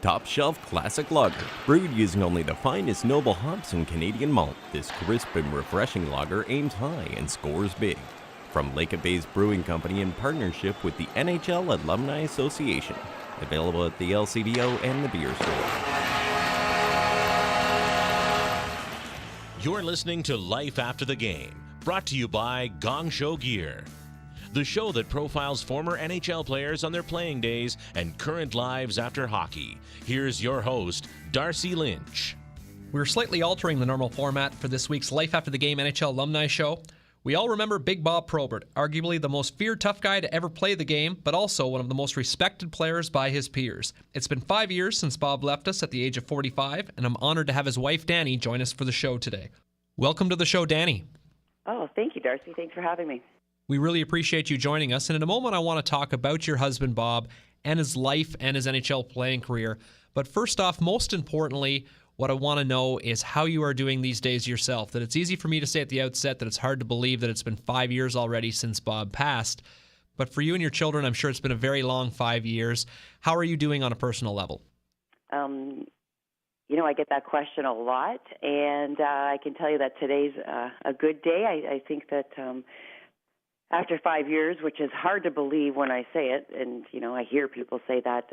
top-shelf classic lager, brewed using only the finest noble hops and Canadian malt. This crisp and refreshing lager aims high and scores big. From Lake Bay's Brewing Company in partnership with the NHL Alumni Association. Available at the LCBO and the beer store. You're listening to Life After the Game, brought to you by Gong Show Gear, the show that profiles former NHL players on their playing days and current lives after hockey. Here's your host, Darcy Lynch. We're slightly altering the normal format for this week's Life After the Game NHL Alumni Show. We all remember Big Bob Probert, arguably the most feared tough guy to ever play the game, but also one of the most respected players by his peers. It's been 5 years since Bob left us at the age of 45, and I'm honored to have his wife, Dani, join us for the show today. Welcome to the show, Dani. Oh, thank you, Darcy. Thanks for having me. We really appreciate you joining us, and in a moment I want to talk about your husband, Bob, and his life and his NHL playing career. But first off, most importantly, what I want to know is how you are doing these days yourself. That it's easy for me to say at the outset that it's hard to believe that it's been 5 years already since Bob passed. But for you and your children, I'm sure it's been a very long 5 years. How are you doing on a personal level? I get that question a lot, and I can tell you that today's a good day. I think that after 5 years, which is hard to believe when I say it, and, I hear people say that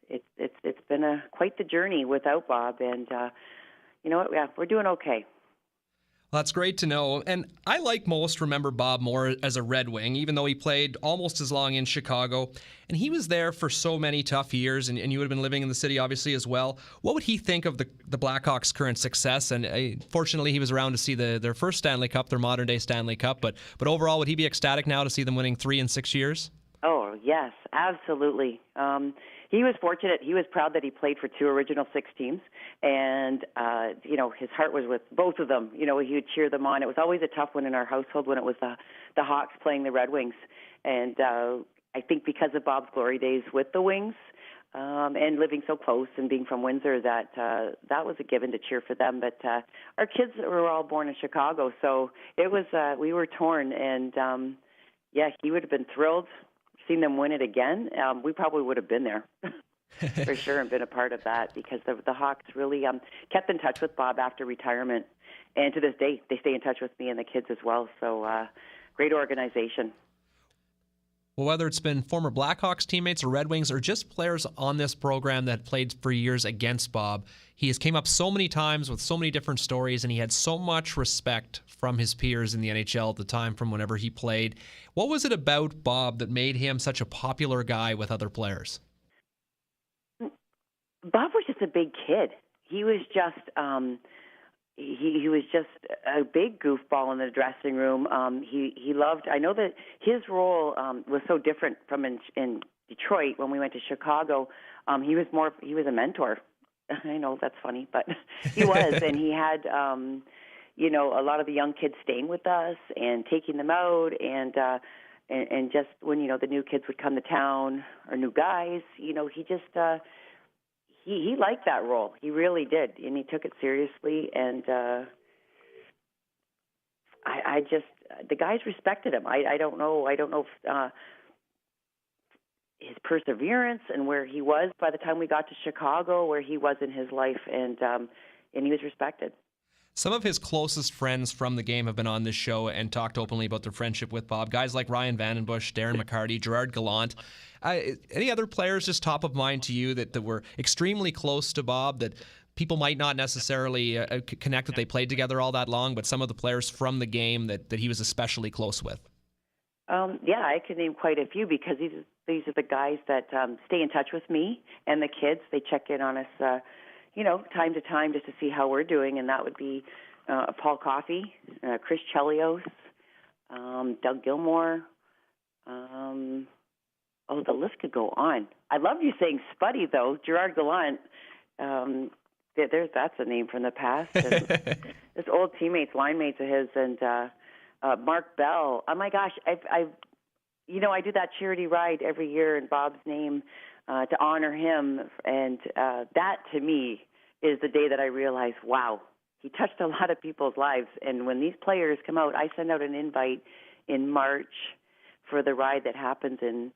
it's been quite the journey without Bob, and you know what? Yeah, we're doing okay. Well, that's great to know. And I, like most, remember Bob more as a Red Wing, even though he played almost as long in Chicago. And he was there for so many tough years, and you would have been living in the city, obviously, as well. What would he think of the Blackhawks' current success? And fortunately, he was around to see their first Stanley Cup, their modern-day Stanley Cup. But overall, would he be ecstatic now to see them winning 3 in 6 years? Oh, yes, absolutely. He was fortunate. He was proud that he played for 2 original 6 teams. And, his heart was with both of them. He would cheer them on. It was always a tough one in our household when it was the Hawks playing the Red Wings. And I think because of Bob's glory days with the Wings and living so close and being from Windsor, that was a given to cheer for them. But our kids were all born in Chicago, so it was we were torn. And, he would have been thrilled. Seen them win it again, we probably would have been there for sure and been a part of that, because the Hawks really kept in touch with Bob after retirement. And to this day, they stay in touch with me and the kids as well. So great organization. Well, whether it's been former Blackhawks teammates or Red Wings or just players on this program that played for years against Bob, he has came up so many times with so many different stories, and he had so much respect from his peers in the NHL at the time from whenever he played. What was it about Bob that made him such a popular guy with other players? Bob was just a big kid. He was just he was just a big goofball in the dressing room. He loved. I know that his role was so different from in Detroit when we went to Chicago. He was a mentor. I know that's funny, but he was, and he had a lot of the young kids staying with us and taking them out, and just when the new kids would come to town or new guys, he just. He liked that role. He really did, and he took it seriously. And I just the guys respected him. I don't know if his perseverance and where he was by the time we got to Chicago, where he was in his life, and he was respected. Some of his closest friends from the game have been on this show and talked openly about their friendship with Bob. Guys like Ryan Vandenbush, Darren McCarty, Gerard Gallant. Any other players just top of mind to you that were extremely close to Bob that people might not necessarily connect that they played together all that long, but some of the players from the game that he was especially close with? I could name quite a few, because these are the guys that stay in touch with me and the kids. They check in on us time to time just to see how we're doing, and that would be Paul Coffey, Chris Chelios, Doug Gilmore. The list could go on. I love you saying Spuddy, though. Gerard Gallant, that's a name from the past. And this old teammates, line mates of his, and Mark Bell. Oh, my gosh, I do that charity ride every year in Bob's name to honor him, and that, to me, is the day that I realize, wow, he touched a lot of people's lives. And when these players come out, I send out an invite in March for the ride that happens in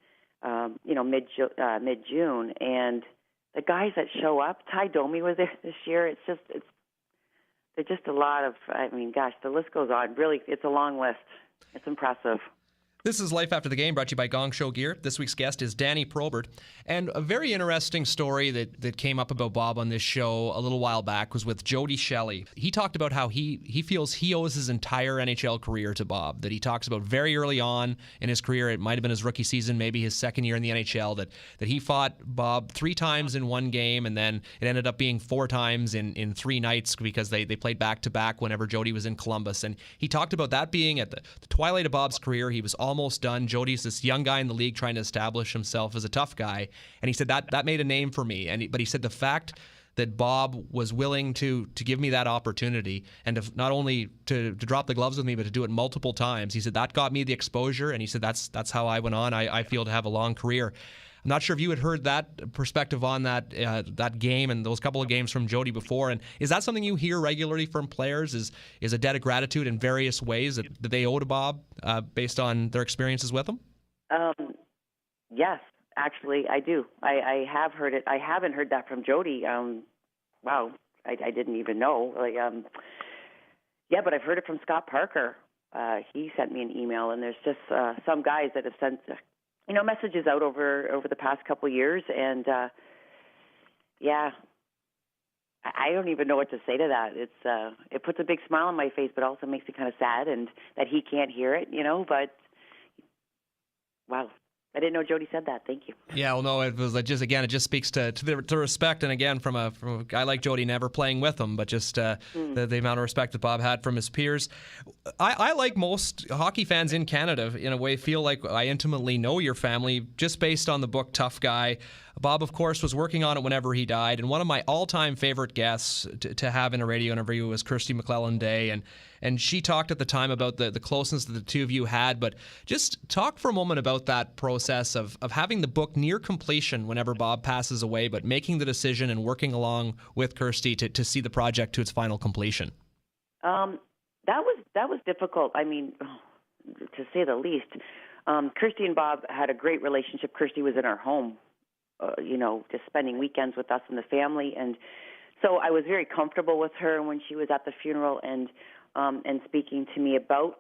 mid-June, and the guys that show up. Ty Domi was there this year. There's just a lot of, I mean, gosh, the list goes on. Really, it's a long list. It's impressive. This is Life After the Game, brought to you by Gong Show Gear. This week's guest is Dani Probert. And a very interesting story that came up about Bob on this show a little while back was with Jody Shelley. He talked about how he feels he owes his entire NHL career to Bob, that he talks about very early on in his career, it might have been his rookie season, maybe his second year in the NHL, that he fought Bob 3 times in one game, and then it ended up being 4 times in 3 nights because they played back-to-back whenever Jody was in Columbus. And he talked about that being at the twilight of Bob's career. He was almost done. Jody's this young guy in the league trying to establish himself as a tough guy. And he said that made a name for me. But he said the fact that Bob was willing to give me that opportunity and to not only to drop the gloves with me, but to do it multiple times. He said that got me the exposure, and he said that's how I went on. I feel to have a long career. I'm not sure if you had heard that perspective on that game and those couple of games from Jody before. And is that something you hear regularly from players? Is a debt of gratitude in various ways that they owe to Bob based on their experiences with him? Yes, actually, I do. I have heard it. I haven't heard that from Jody. Wow, I didn't even know. Yeah, but I've heard it from Scott Parker. He sent me an email, and there's just some guys that have sent messages out over the past couple of years, and yeah, I don't even know what to say to that. It puts a big smile on my face, but also makes me kind of sad, and that he can't hear it, but wow. I didn't know Jody said that. Thank you. Yeah, well, no, it was it just speaks to the respect, and again, from a guy like Jody, never playing with him, but just the amount of respect that Bob had from his peers. I like most hockey fans in Canada, in a way, feel like I intimately know your family just based on the book Tough Guy. Bob, of course, was working on it whenever he died, and one of my all-time favorite guests to have in a radio interview was Kirsty McClellan-Day, and she talked at the time about the closeness that the two of you had, but just talk for a moment about that process of having the book near completion whenever Bob passes away, but making the decision and working along with Kirsty to see the project to its final completion. That was difficult. I mean, to say the least. Kirsty and Bob had a great relationship. Kirsty was in our home, just spending weekends with us and the family, and so I was very comfortable with her when she was at the funeral and speaking to me about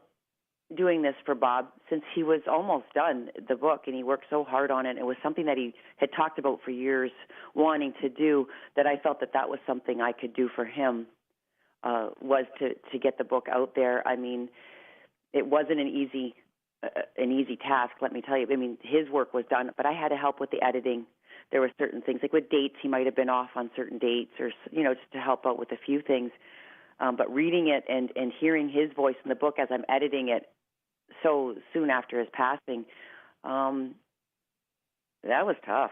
doing this for Bob, since he was almost done the book and he worked so hard on it. It was something that he had talked about for years, wanting to do, that I felt that was something I could do for him, was to get the book out there. I mean, it wasn't an easy task, let me tell you. I mean, his work was done, but I had to help with the editing. There were certain things, like with dates, he might have been off on certain dates, or just to help out with a few things. But reading it and hearing his voice in the book as I'm editing it so soon after his passing, that was tough.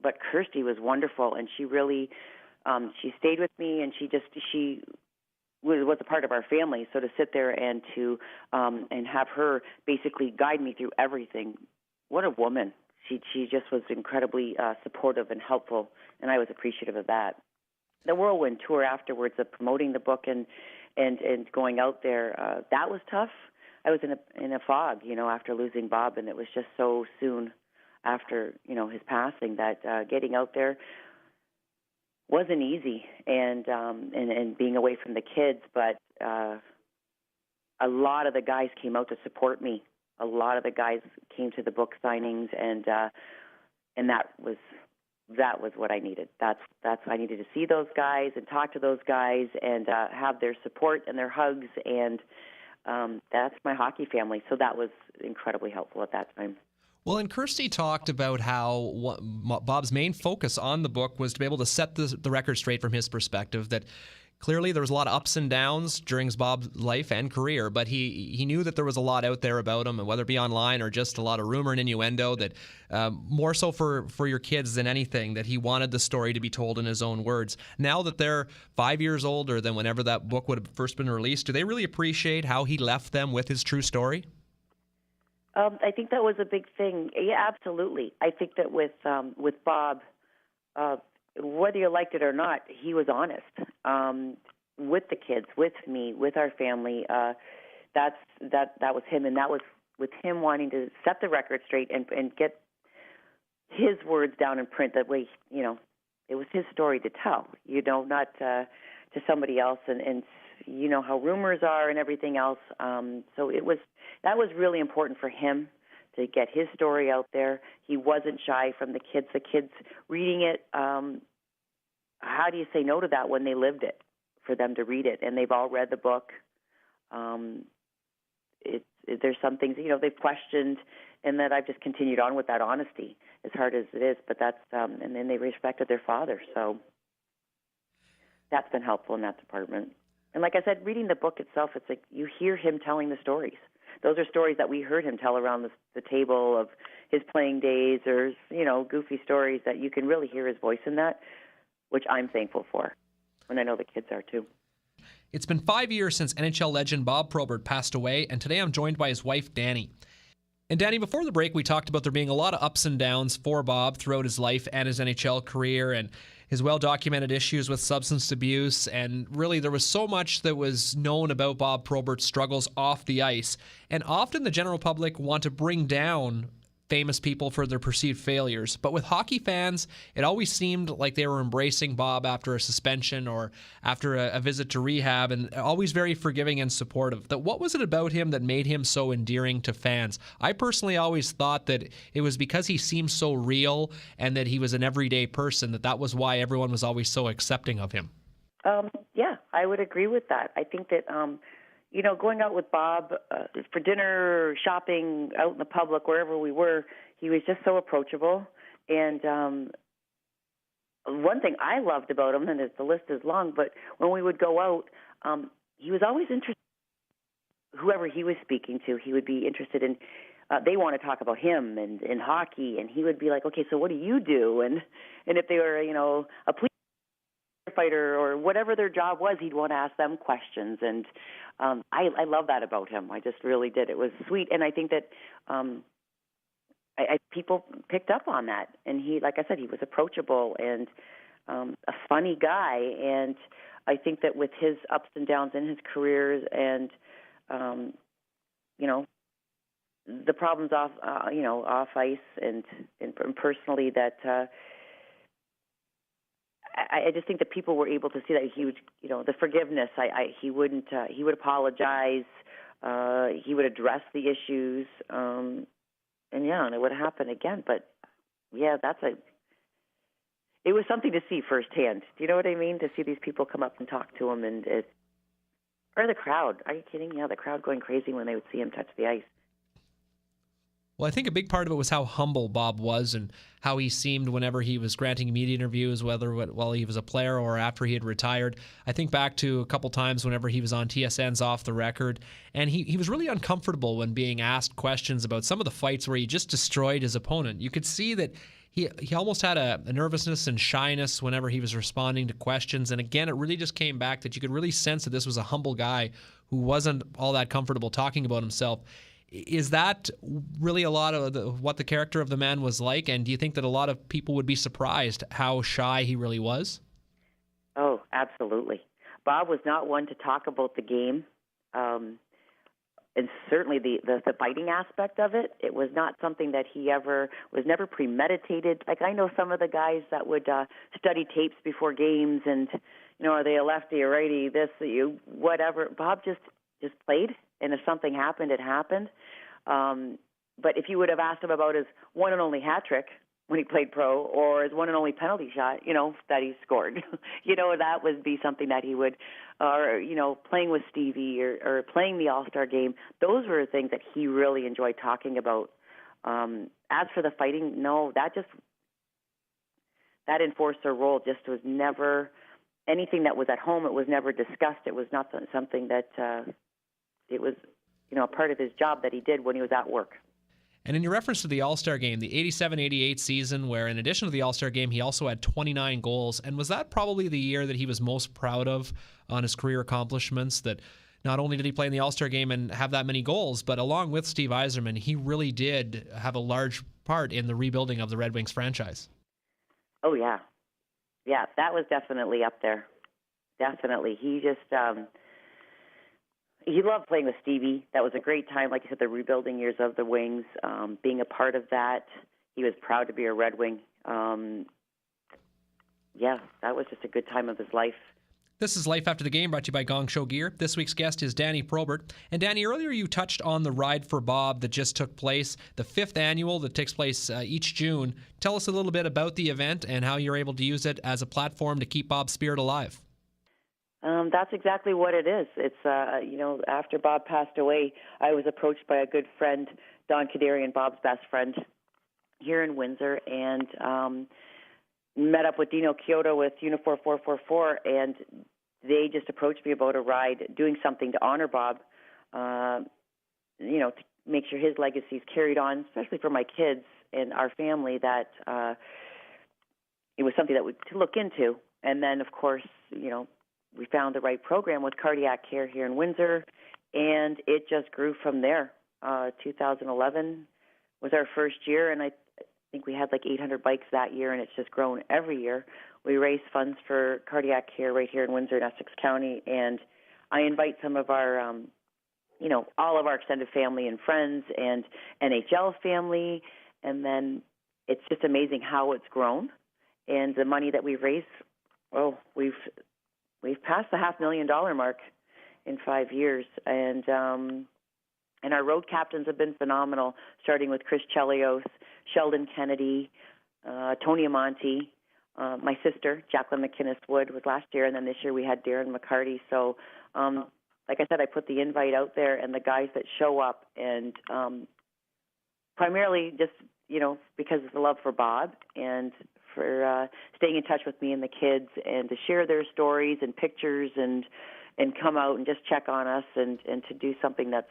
But Kirsty was wonderful, and she really she stayed with me, and she was a part of our family. So to sit there and to and have her basically guide me through everything, what a woman. She just was incredibly supportive and helpful, and I was appreciative of that. The whirlwind tour afterwards of promoting the book and going out there, that was tough. I was in a fog, after losing Bob, and it was just so soon after, his passing that getting out there wasn't easy, and being away from the kids. But a lot of the guys came out to support me. A lot of the guys came to the book signings, and that was what I needed. That's I needed to see those guys and talk to those guys and have their support and their hugs, and that's my hockey family. So that was incredibly helpful at that time. Well, and Kirsty talked about how Bob's main focus on the book was to be able to set the record straight from his perspective, that clearly there was a lot of ups and downs during Bob's life and career, but he knew that there was a lot out there about him, and whether it be online or just a lot of rumor and innuendo, that more so for your kids than anything, that he wanted the story to be told in his own words. Now that they're 5 years older than whenever that book would have first been released, do they really appreciate how he left them with his true story? I think that was a big thing. Yeah, absolutely. I think that with Bob, whether you liked it or not, he was honest with the kids, with me, with our family. That was him, and that was with him wanting to set the record straight and get his words down in print. That way, it was his story to tell, not to somebody else, and you know how rumors are and everything else. So that was really important for him to get his story out there. He wasn't shy from the kids. The kids reading it, how do you say no to that when they lived it, for them to read it? And they've all read the book. There's some things, they've questioned, and that I've just continued on with that honesty, as hard as it is. But that's, and then they respected their father. So that's been helpful in that department. And like I said, reading the book itself, it's like you hear him telling the stories. Those are stories that we heard him tell around the table of his playing days, or, goofy stories that you can really hear his voice in that, which I'm thankful for, and I know the kids are too. It's been 5 years since NHL legend Bob Probert passed away, and today I'm joined by his wife, Dani. And Dani, before the break, we talked about there being a lot of ups and downs for Bob throughout his life and his NHL career, and his well-documented issues with substance abuse, and really there was so much that was known about Bob Probert's struggles off the ice. And often the general public want to bring down famous people for their perceived failures. But with hockey fans, it always seemed like they were embracing Bob after a suspension or after a visit to rehab, and always very forgiving and supportive. What was it about him that made him so endearing to fans? I personally always thought that it was because he seemed so real and that he was an everyday person, that was why everyone was always so accepting of him. Yeah, I would agree with that. I think that going out with Bob for dinner, shopping, out in the public, wherever we were, he was just so approachable. And one thing I loved about him, and the list is long, but when we would go out, he was always interested. Whoever he was speaking to, he would be interested in. They want to talk about him and in hockey, and he would be like, "Okay, so what do you do?" And if they were, a police fighter or whatever their job was, he'd want to ask them questions. And I love that about him. I just really did. It was sweet, and I think that people picked up on that. And he, like I said, he was approachable and a funny guy. And I think that with his ups and downs in his careers, and the problems off ice and personally, that I just think that people were able to see that he would, the forgiveness. He wouldn't. He would apologize. He would address the issues, and it would happen again. But yeah, it was something to see firsthand. Do you know what I mean? To see these people come up and talk to him, or the crowd. Are you kidding? Yeah, the crowd going crazy when they would see him touch the ice. Well, I think a big part of it was how humble Bob was and how he seemed whenever he was granting media interviews, whether while he was a player or after he had retired. I think back to a couple times whenever he was on TSN's Off the Record, and he was really uncomfortable when being asked questions about some of the fights where he just destroyed his opponent. You could see that he almost had a nervousness and shyness whenever he was responding to questions. And again, it really just came back that you could really sense that this was a humble guy who wasn't all that comfortable talking about himself. Is that really a lot of what the character of the man was like? And do you think that a lot of people would be surprised how shy he really was? Oh, absolutely. Bob was not one to talk about the game. And certainly the fighting aspect of it, it was not something that he was never premeditated. Like, I know some of the guys that would study tapes before games and, are they a lefty or righty, whatever. Bob just played, and if something happened, it happened. But if you would have asked him about his one and only hat trick when he played pro, or his one and only penalty shot, that he scored, that would be something that he would, or, playing with Stevie or playing the All-Star game, those were things that he really enjoyed talking about. As for the fighting, no, that enforcer role just was never anything that was at home. It was never discussed. It was not something that it was, a part of his job that he did when he was at work. And in your reference to the All-Star game, the 87-88 season, where in addition to the All-Star game, he also had 29 goals. And was that probably the year that he was most proud of on his career accomplishments? That not only did he play in the All-Star game and have that many goals, but along with Steve Yzerman, he really did have a large part in the rebuilding of the Red Wings franchise. Oh, yeah. Yeah, that was definitely up there. Definitely. He just... he loved playing with Stevie. That was a great time, like you said, the rebuilding years of the Wings, being a part of that. He was proud to be a Red Wing. yeah, that was just a good time of his life. This is Life After the Game, brought to you by Gong Show Gear. This week's guest is Dani Probert. And Dani, earlier you touched on the Ride for Bob that just took place, the 5th annual that takes place each June. Tell us a little bit about the event and how you're able to use it as a platform to keep Bob's spirit alive. That's exactly what it is. It's, after Bob passed away, I was approached by a good friend, Don Kadarian, Bob's best friend, here in Windsor, and met up with Dino Kyoto with Unifor 444, and they just approached me about a ride, doing something to honor Bob, to make sure his legacy is carried on, especially for my kids and our family, that it was something that to look into. And then, of course, we found the right program with cardiac care here in Windsor, and it just grew from there. 2011 was our first year, and I think we had like 800 bikes that year, and it's just grown every year. We raise funds for cardiac care right here in Windsor and Essex County, and I invite some of our, all of our extended family and friends and NHL family, and then it's just amazing how it's grown. And the money that we've raised, we've passed the $500,000 mark in 5 years, and our road captains have been phenomenal, starting with Chris Chelios, Sheldon Kennedy, Tony Amonte, my sister, Jacqueline McInnes Wood, was last year, and then this year we had Darren McCarty. So, like I said, I put the invite out there, and the guys that show up, and primarily just, because of the love for Bob and for staying in touch with me and the kids, and to share their stories and pictures, and come out and just check on us, and to do something that's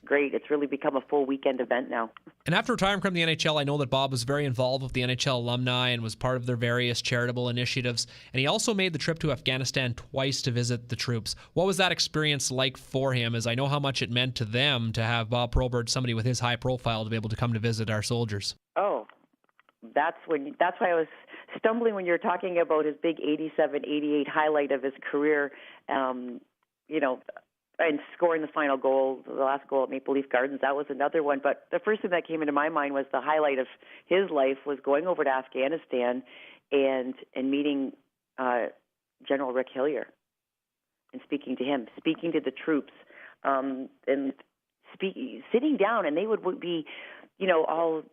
great. It's really become a full weekend event now. And after retiring from the NHL, I know that Bob was very involved with the NHL alumni and was part of their various charitable initiatives. And he also made the trip to Afghanistan twice to visit the troops. What was that experience like for him? As I know how much it meant to them to have Bob Probert, somebody with his high profile, to be able to come to visit our soldiers. Oh, that's why I was stumbling when you were talking about his big 87-88 highlight of his career. And scoring the final goal, the last goal at Maple Leaf Gardens, that was another one. But the first thing that came into my mind was the highlight of his life was going over to Afghanistan and meeting General Rick Hillier and speaking to him, speaking to the troops, and sitting down, and they would be, all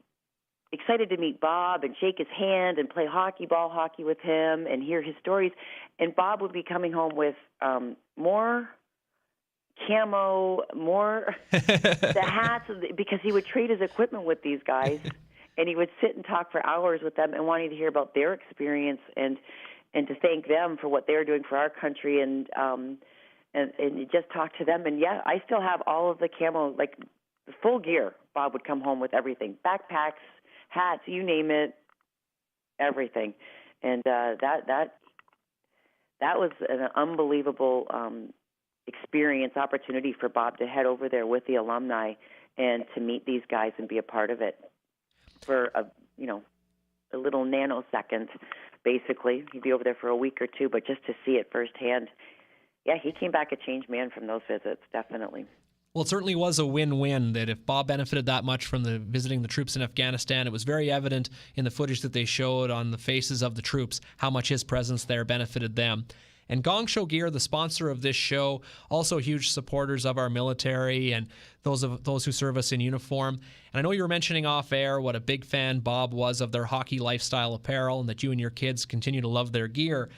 excited to meet Bob and shake his hand and play ball hockey with him and hear his stories. And Bob would be coming home with more camo, more the hats, because he would trade his equipment with these guys, and he would sit and talk for hours with them and wanting to hear about their experience and to thank them for what they're doing for our country, and just talk to them. And yeah, I still have all of the camo, like the full gear. Bob would come home with everything, backpacks, hats, you name it, everything. And that was an unbelievable opportunity for Bob to head over there with the alumni and to meet these guys and be a part of it for a little nanosecond, basically. He'd be over there for a week or two, but just to see it firsthand. Yeah, he came back a changed man from those visits, definitely. Well, it certainly was a win-win that if Bob benefited that much from visiting the troops in Afghanistan, it was very evident in the footage that they showed on the faces of the troops how much his presence there benefited them. And Gong Show Gear, the sponsor of this show, also huge supporters of our military and those who serve us in uniform. And I know you were mentioning off air what a big fan Bob was of their hockey lifestyle apparel, and that you and your kids continue to love their gear.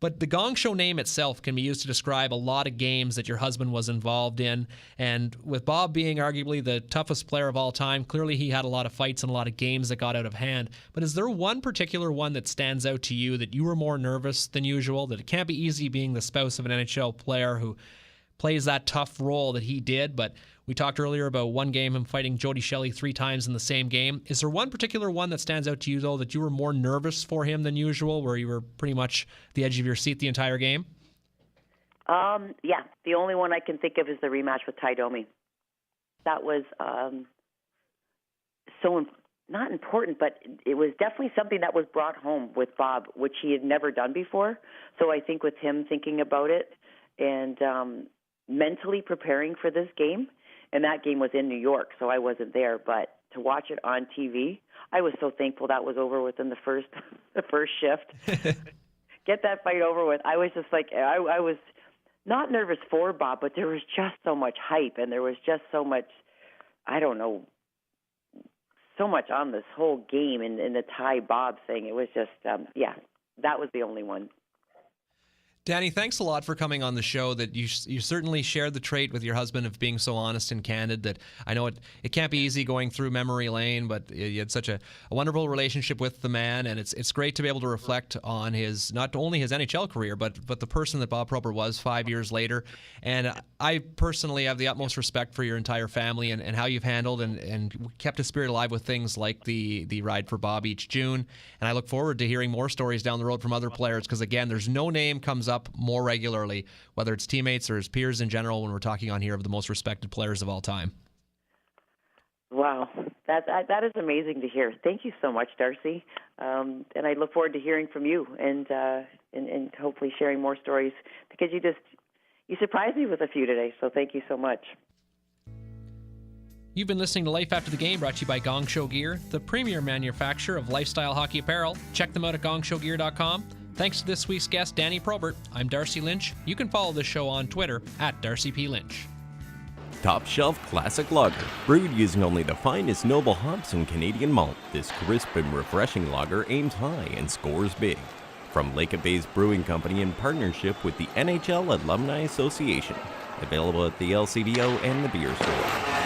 But the Gong Show name itself can be used to describe a lot of games that your husband was involved in. And with Bob being arguably the toughest player of all time, clearly he had a lot of fights and a lot of games that got out of hand. But is there one particular one that stands out to you that you were more nervous than usual? That it can't be easy being the spouse of an NHL player who plays that tough role that he did, but we talked earlier about one game, him fighting Jody Shelley 3 times in the same game. Is there one particular one that stands out to you, though, that you were more nervous for him than usual, where you were pretty much the edge of your seat the entire game? Yeah, the only one I can think of is the rematch with Ty Domi. That was not important, but it was definitely something that was brought home with Bob, which he had never done before. So I think with him thinking about it and mentally preparing for this game, and that game was in New York, so I wasn't there, but to watch it on TV, I was so thankful that was over within the first shift. get that fight over with. I was just like, I was not nervous for Bob, but there was just so much hype, and there was just so much, I don't know, so much on this whole game and the Ty Bob thing. It was just, that was the only one. Dani, thanks a lot for coming on the show. That you certainly shared the trait with your husband of being so honest and candid. That I know it can't be easy going through memory lane, but you had such a wonderful relationship with the man, and it's great to be able to reflect on his, not only his NHL career, but the person that Bob Probert was 5 years later. And I personally have the utmost respect for your entire family and how you've handled and kept a spirit alive with things like the Ride for Bob each June. And I look forward to hearing more stories down the road from other players, because again, there's no name comes up more regularly, whether it's teammates or his peers in general, when we're talking on here of the most respected players of all time. Wow, that is amazing to hear. Thank you so much, Darcy, and I look forward to hearing from you and hopefully sharing more stories, because you surprised me with a few today. So thank you so much. You've been listening to Life After the Game, brought to you by Gong Show Gear, the premier manufacturer of lifestyle hockey apparel. Check them out at gongshowgear.com. Thanks to this week's guest, Dani Probert. I'm Darcy Lynch. You can follow the show on Twitter at Darcy P. Lynch. Top Shelf Classic Lager, brewed using only the finest noble hops and Canadian malt. This crisp and refreshing lager aims high and scores big. From Lake-based Brewing Company in partnership with the NHL Alumni Association. Available at the LCBO and the beer store.